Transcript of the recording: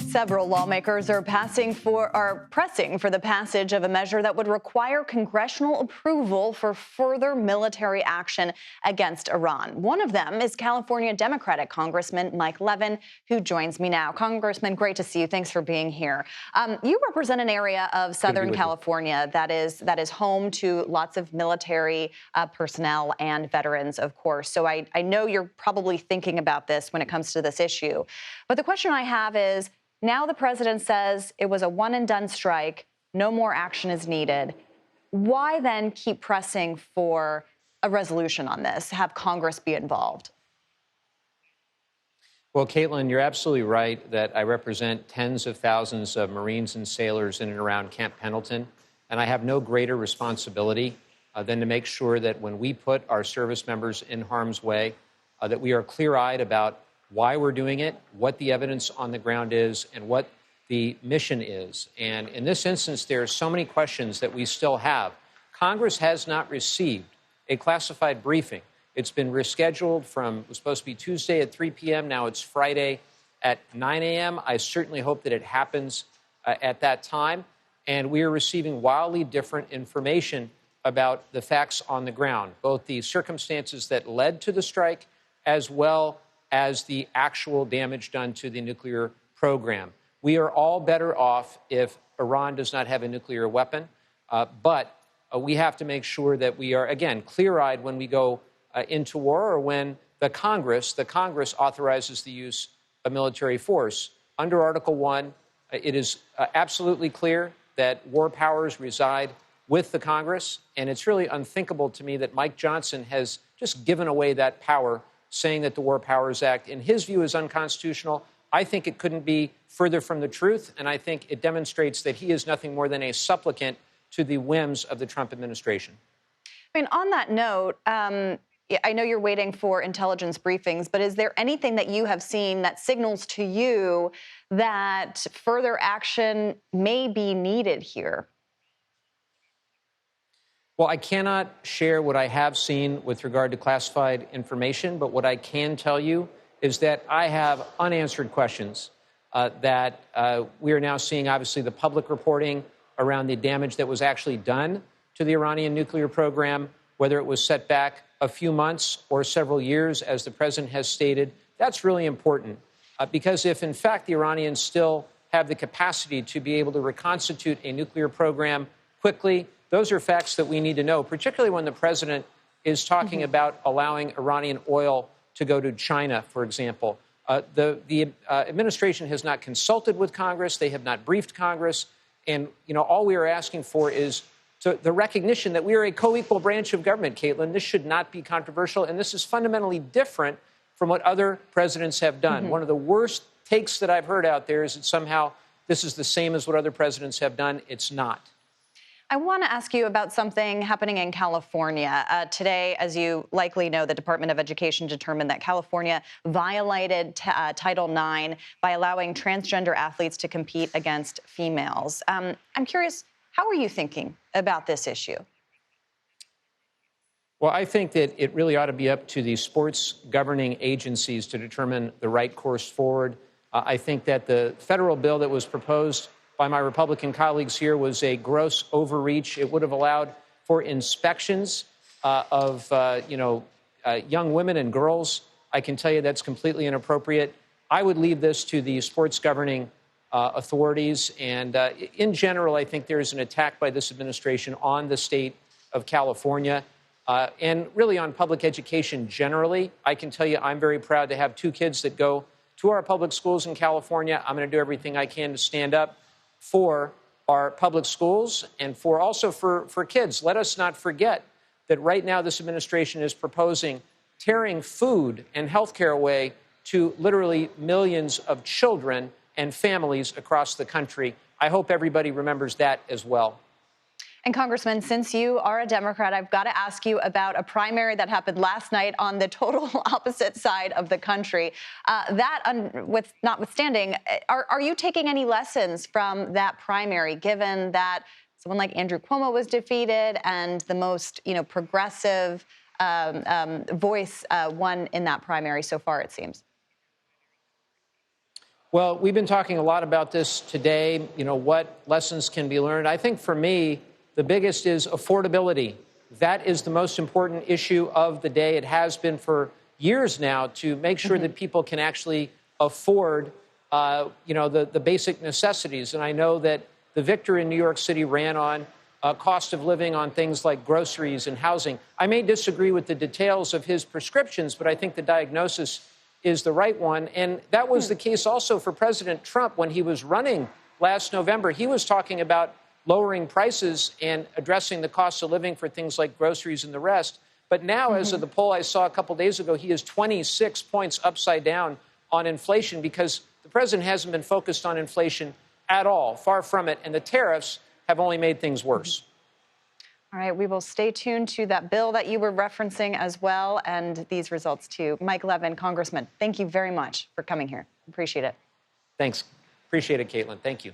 Several lawmakers are pressing for the passage of a measure that would require congressional approval for further military action against Iran. One of them is California Democratic Congressman Mike Levin, who joins me now. Congressman, great to see you. Thanks for being here. You represent an area of Southern California that is home to lots of military personnel and veterans, of course. So I know you're probably thinking about this when it comes to this issue. But the question I have is, now the president says it was a one-and-done strike, no more action is needed. Why then keep pressing for a resolution on this, have Congress be involved? Well, Caitlin, you're absolutely right that I represent tens of thousands of Marines and sailors in and around Camp Pendleton, and I have no greater responsibility than to make sure that when we put our service members in harm's way, that we are clear-eyed about why we're doing it, what the evidence on the ground is, and what the mission is. And in this instance, there are so many questions that we still have. Congress has not received a classified briefing. It's been rescheduled it was supposed to be Tuesday at 3 p.m. Now it's Friday at 9 a.m. I certainly hope that it happens at that time. And we are receiving wildly different information about the facts on the ground, both the circumstances that led to the strike as well as the actual damage done to the nuclear program. We are all better off if Iran does not have a nuclear weapon, but we have to make sure that we are, again, clear-eyed when we go into war or when the Congress authorizes the use of military force. Under Article 1, it is absolutely clear that war powers reside with the Congress, and it's really unthinkable to me that Mike Johnson has just given away that power, saying that the War Powers Act, in his view, is unconstitutional. I think it couldn't be further from the truth, and I think it demonstrates that he is nothing more than a supplicant to the whims of the Trump administration. I mean, on that note, I know you're waiting for intelligence briefings, but is there anything that you have seen that signals to you that further action may be needed here? Well, I cannot share what I have seen with regard to classified information, but what I can tell you is that I have unanswered questions that we are now seeing, obviously, the public reporting around the damage that was actually done to the Iranian nuclear program, whether it was set back a few months or several years, as the president has stated. That's really important because if, in fact, the Iranians still have the capacity to be able to reconstitute a nuclear program quickly, those are facts that we need to know, particularly when the president is talking about allowing Iranian oil to go to China, for example. The administration has not consulted with Congress. They have not briefed Congress. And, all we are asking for is the recognition that we are a co-equal branch of government, Caitlin. This should not be controversial. And this is fundamentally different from what other presidents have done. One of the worst takes that I've heard out there is that somehow this is the same as what other presidents have done. It's not. I want to ask you about something happening in California. Today, as you likely know, the Department of Education determined that California violated Title IX by allowing transgender athletes to compete against females. I'm curious, how are you thinking about this issue? Well, I think that it really ought to be up to the sports governing agencies to determine the right course forward. I think that the federal bill that was proposed by my Republican colleagues here was a gross overreach. It would have allowed for inspections of young women and girls. I can tell you that's completely inappropriate. I would leave this to the sports governing authorities. And in general, I think there is an attack by this administration on the state of California and really on public education generally. I can tell you I'm very proud to have two kids that go to our public schools in California. I'm going to do everything I can to stand up for our public schools and also for kids. Let us not forget that right now this administration is proposing tearing food and health care away to literally millions of children and families across the country. I hope everybody remembers that as well. And Congressman, since you are a Democrat, I've got to ask you about a primary that happened last night on the total opposite side of the country. Notwithstanding, are you taking any lessons from that primary, given that someone like Andrew Cuomo was defeated and the most, progressive voice won in that primary so far, it seems? Well, we've been talking a lot about this today, what lessons can be learned. I think for me, the biggest is affordability. That is the most important issue of the day. It has been for years now, to make sure that people can actually afford, the basic necessities. And I know that the victor in New York City ran on cost of living on things like groceries and housing. I may disagree with the details of his prescriptions, but I think the diagnosis is the right one. And that was the case also for President Trump when he was running last November. He was talking about lowering prices and addressing the cost of living for things like groceries and the rest. But now, as of the poll I saw a couple days ago, he is 26 points upside down on inflation, because the president hasn't been focused on inflation at all, far from it. And the tariffs have only made things worse. All right, we will stay tuned to that bill that you were referencing as well, and these results too. Mike Levin, Congressman, thank you very much for coming here. Appreciate it. Thanks. Appreciate it, Caitlin. Thank you.